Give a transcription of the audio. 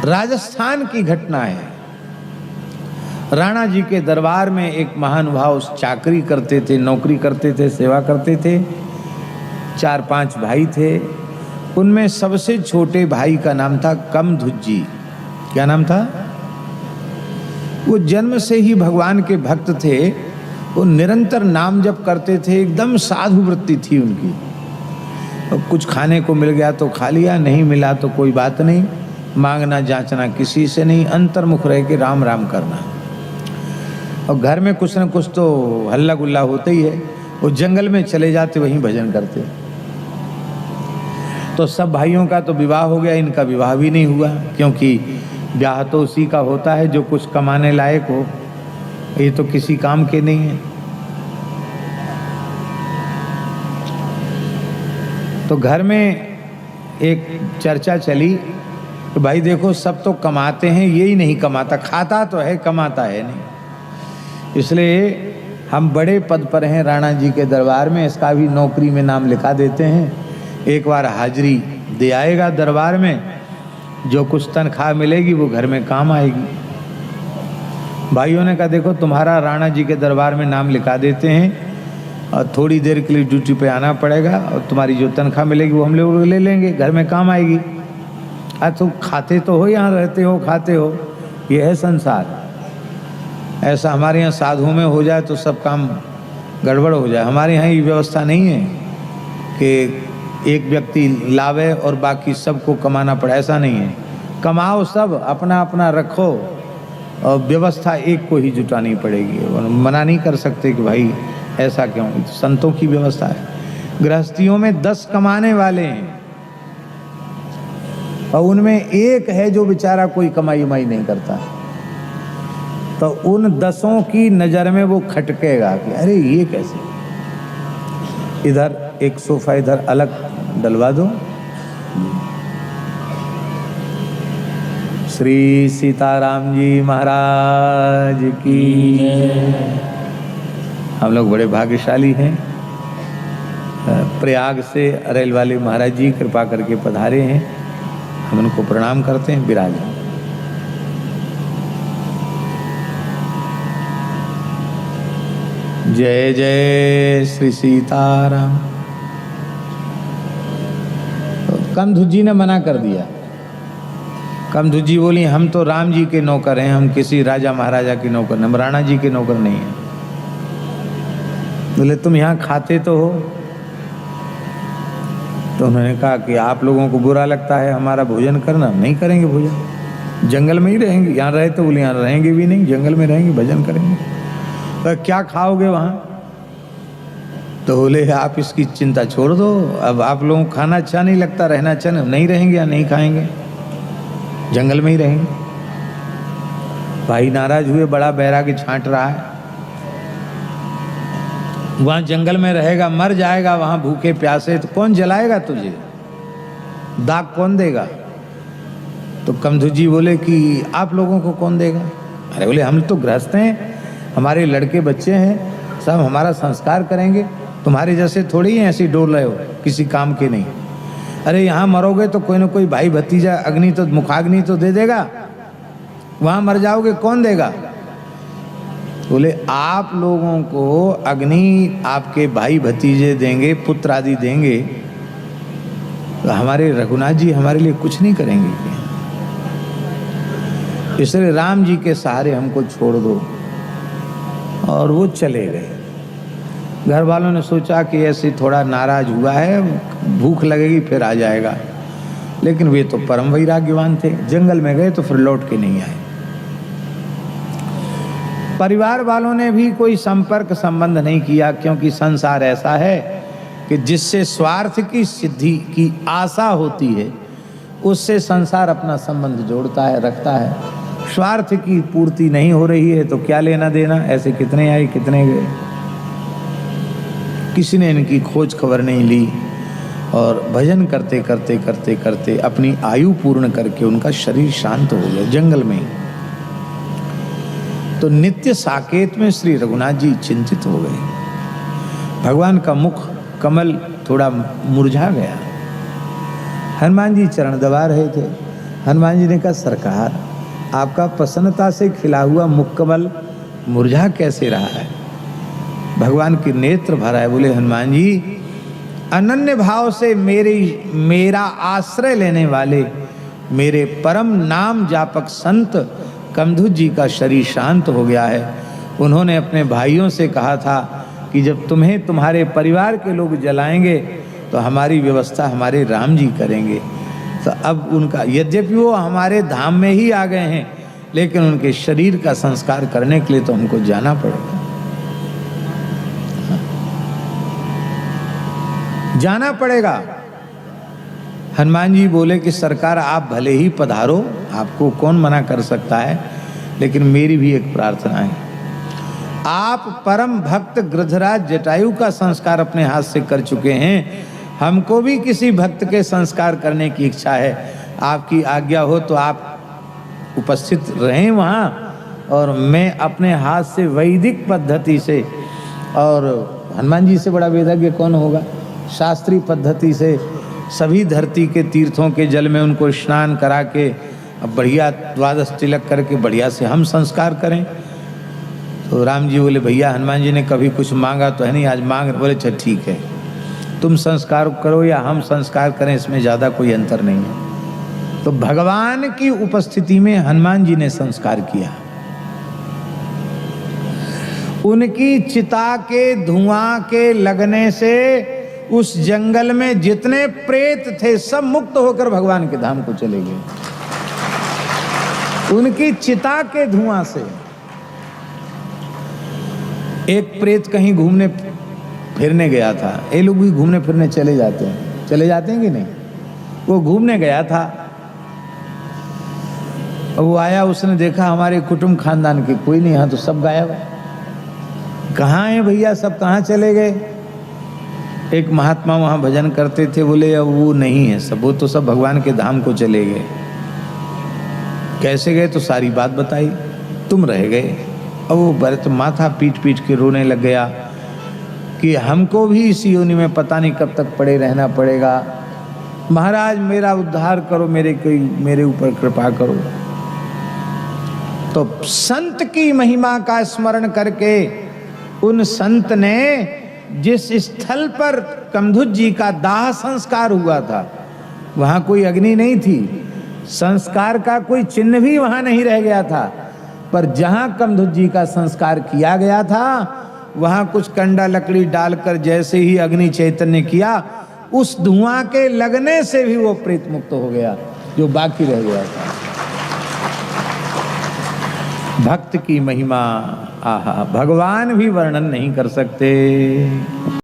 राजस्थान की घटना है। राणा जी के दरबार में एक महानुभाव चाकरी करते थे, नौकरी करते थे, सेवा करते थे। 4-5 भाई थे। उनमें सबसे छोटे भाई का नाम था कमधुज्जी। क्या नाम था? वो जन्म से ही भगवान के भक्त थे। वो निरंतर नाम जप करते थे, एकदम साधु वृत्ति थी उनकी। और कुछ खाने को मिल गया तो खा लिया, नहीं मिला तो कोई बात नहीं, मांगना जांचना किसी से नहीं, अंतर्मुख रह के राम राम करना। और घर में कुछ न कुछ तो हल्ला गुल्ला होता ही है। वो जंगल में चले जाते, वहीं भजन करते। तो सब भाइयों का तो विवाह हो गया, इनका विवाह भी नहीं हुआ, क्योंकि ब्याह तो उसी का होता है जो कुछ कमाने लायक हो। ये तो किसी काम के नहीं है। तो घर में एक चर्चा चली तो भाई देखो, सब तो कमाते हैं, यही नहीं कमाता। खाता तो है, कमाता है नहीं। इसलिए हम बड़े पद पर हैं राणा जी के दरबार में, इसका भी नौकरी में नाम लिखा देते हैं। एक बार हाजिरी दे आएगा दरबार में, जो कुछ तनख्वाह मिलेगी वो घर में काम आएगी। भाइयों ने कहा देखो, तुम्हारा राणा जी के दरबार में नाम लिखा देते हैं और थोड़ी देर के लिए ड्यूटी पे आना पड़ेगा, और तुम्हारी जो तनख्वाह मिलेगी वो हम लोग ले लेंगे, घर में काम आएगी। तुम खाते तो हो, यहाँ रहते हो, खाते हो, ये है संसार। ऐसा हमारे यहाँ साधुओं में हो जाए तो सब काम गड़बड़ हो जाए। हमारे यहाँ ये व्यवस्था नहीं है कि एक व्यक्ति लावे और बाकी सबको कमाना पड़े, ऐसा नहीं है। कमाओ सब, अपना अपना रखो, और व्यवस्था एक को ही जुटानी पड़ेगी। और मना नहीं कर सकते कि भाई ऐसा क्यों, संतों की व्यवस्था है। गृहस्थियों में 10 कमाने वाले हैं और उनमें एक है जो बेचारा कोई कमाई उमाई नहीं करता। तो उन 10 की नजर में वो खटकेगा कि अरे ये कैसे, इधर एक सोफा इधर अलग डलवा दो। श्री सीताराम जी महाराज की। हम लोग बड़े भाग्यशाली हैं। प्रयाग से अरेल वाले महाराज जी कृपा करके पधारे हैं, हम उनको प्रणाम करते हैं। विराज जय जय श्री सीताराम। तो कमधुज्जी ने मना कर दिया। कमधुज्जी बोली हम तो राम जी के नौकर हैं, हम किसी राजा महाराजा के नौकर नहीं, हम राणा जी के नौकर नहीं हैं। बोले तुम यहाँ खाते तो हो? तो उन्होंने कहा कि आप लोगों को बुरा लगता है हमारा भोजन करना, नहीं करेंगे भोजन, जंगल में ही रहेंगे। यहाँ रहे तो बोले यहाँ रहेंगे भी नहीं, जंगल में रहेंगे, भजन करेंगे। तो क्या खाओगे वहाँ? तो बोले आप इसकी चिंता छोड़ दो, अब आप लोगों को खाना अच्छा नहीं लगता, रहना अच्छा नहीं रहेंगे, या नहीं खाएंगे, जंगल में ही रहेंगे। भाई नाराज हुए, बड़ा बैरागी छांट रहा है। वहाँ जंगल में रहेगा, मर जाएगा वहाँ भूखे प्यासे, तो कौन जलाएगा तुझे, दाग कौन देगा? तो कमधुज्जी बोले कि आप लोगों को कौन देगा? अरे बोले हम तो गृहस्थ हैं, हमारे लड़के बच्चे हैं, सब हमारा संस्कार करेंगे, तुम्हारे जैसे थोड़ी हैं ऐसी डोल रहे हो, किसी काम के नहीं। अरे यहाँ मरोगे तो कोई ना कोई भाई भतीजा अग्नि तो मुखाग्नि तो दे देगा, वहाँ मर जाओगे कौन देगा? बोले आप लोगों को अग्नि आपके भाई भतीजे देंगे, पुत्र आदि देंगे, तो हमारे रघुनाथ जी हमारे लिए कुछ नहीं करेंगे। इसलिए राम जी के सहारे हमको छोड़ दो। और वो चले गए। घर वालों ने सोचा कि ऐसे थोड़ा नाराज हुआ है, भूख लगेगी फिर आ जाएगा, लेकिन वे तो परम वैराग्यवान थे, जंगल में गए तो फिर लौट के नहीं आए। परिवार वालों ने भी कोई संपर्क संबंध नहीं किया, क्योंकि संसार ऐसा है कि जिससे स्वार्थ की सिद्धि की आशा होती है उससे संसार अपना संबंध जोड़ता है, रखता है। स्वार्थ की पूर्ति नहीं हो रही है तो क्या लेना देना, ऐसे कितने आए कितने गए, किसी ने इनकी खोज खबर नहीं ली। और भजन करते करते करते करते अपनी आयु पूर्ण करके उनका शरीर शांत हो गया जंगल में। तो नित्य साकेत में श्री रघुनाथ जी चिंतित हो गए। भगवान का मुख कमल थोड़ा मुरझा गया। हनुमान जी चरण दबा रहे थे। हनुमान जी ने कहा सरकार, आपका प्रसन्नता से खिला हुआ मुक्कमल मुरझा कैसे रहा है? भगवान के नेत्र भरा है। बोले हनुमान जी, अनन्य भाव से मेरा आश्रय लेने वाले मेरे परम नाम जापक संत कमधुज जी का शरीर शांत हो गया है। उन्होंने अपने भाइयों से कहा था कि जब तुम्हें तुम्हारे परिवार के लोग जलाएंगे तो हमारी व्यवस्था हमारे राम जी करेंगे। तो अब उनका, यद्यपि वो हमारे धाम में ही आ गए हैं, लेकिन उनके शरीर का संस्कार करने के लिए तो हमको जाना पड़ेगा, जाना पड़ेगा। हनुमान जी बोले कि सरकार आप भले ही पधारो, आपको कौन मना कर सकता है, लेकिन मेरी भी एक प्रार्थना है। आप परम भक्त गृधराज जटायु का संस्कार अपने हाथ से कर चुके हैं, हमको भी किसी भक्त के संस्कार करने की इच्छा है। आपकी आज्ञा हो तो आप उपस्थित रहें वहाँ, और मैं अपने हाथ से वैदिक पद्धति से, और हनुमान जी से बड़ा वेदज्ञ कौन होगा, शास्त्रीय पद्धति से सभी धरती के तीर्थों के जल में उनको स्नान करा के बढ़िया द्वादश तिलक करके बढ़िया से हम संस्कार करें। तो राम जी बोले भैया, हनुमान जी ने कभी कुछ मांगा तो है नहीं, आज मांग। बोले अच्छा ठीक है, तुम संस्कार करो या हम संस्कार करें, इसमें ज़्यादा कोई अंतर नहीं है। तो भगवान की उपस्थिति में हनुमान जी ने संस्कार किया। उनकी चिता के धुआं के लगने से उस जंगल में जितने प्रेत थे सब मुक्त होकर भगवान के धाम को चले गए, उनकी चिता के धुआं से। एक प्रेत कहीं घूमने फिरने गया था, ये लोग भी घूमने फिरने चले जाते हैं कि नहीं? वो घूमने गया था, वो आया, उसने देखा हमारे कुटुंब खानदान के कोई नहीं, यहाँ तो सब गायब है। कहाँ है भैया, सब कहाँ चले गए? एक महात्मा वहाँ भजन करते थे, बोले अब वो नहीं है सब, वो तो सब भगवान के धाम को चले गए। कैसे गए? तो सारी बात बताई, तुम रह गए। अब वो भरत माथा पीट पीट के रोने लग गया कि हमको भी इसी योनि में पता नहीं कब तक पड़े रहना पड़ेगा, महाराज मेरा उद्धार करो, मेरे ऊपर कृपा करो। तो संत की महिमा का स्मरण करके उन संत ने जिस स्थल पर कमधुज जी का दाह संस्कार हुआ था, वहां कोई अग्नि नहीं थी, संस्कार का कोई चिन्ह भी वहां नहीं रह गया था, पर जहां कमधुज जी का संस्कार किया गया था वहां कुछ कंडा लकड़ी डालकर जैसे ही अग्नि चैतन्य किया, उस धुआं के लगने से भी वो प्रेत मुक्त हो गया जो बाकी रह गया था। भक्त की महिमा, आहा, भगवान भी वर्णन नहीं कर सकते।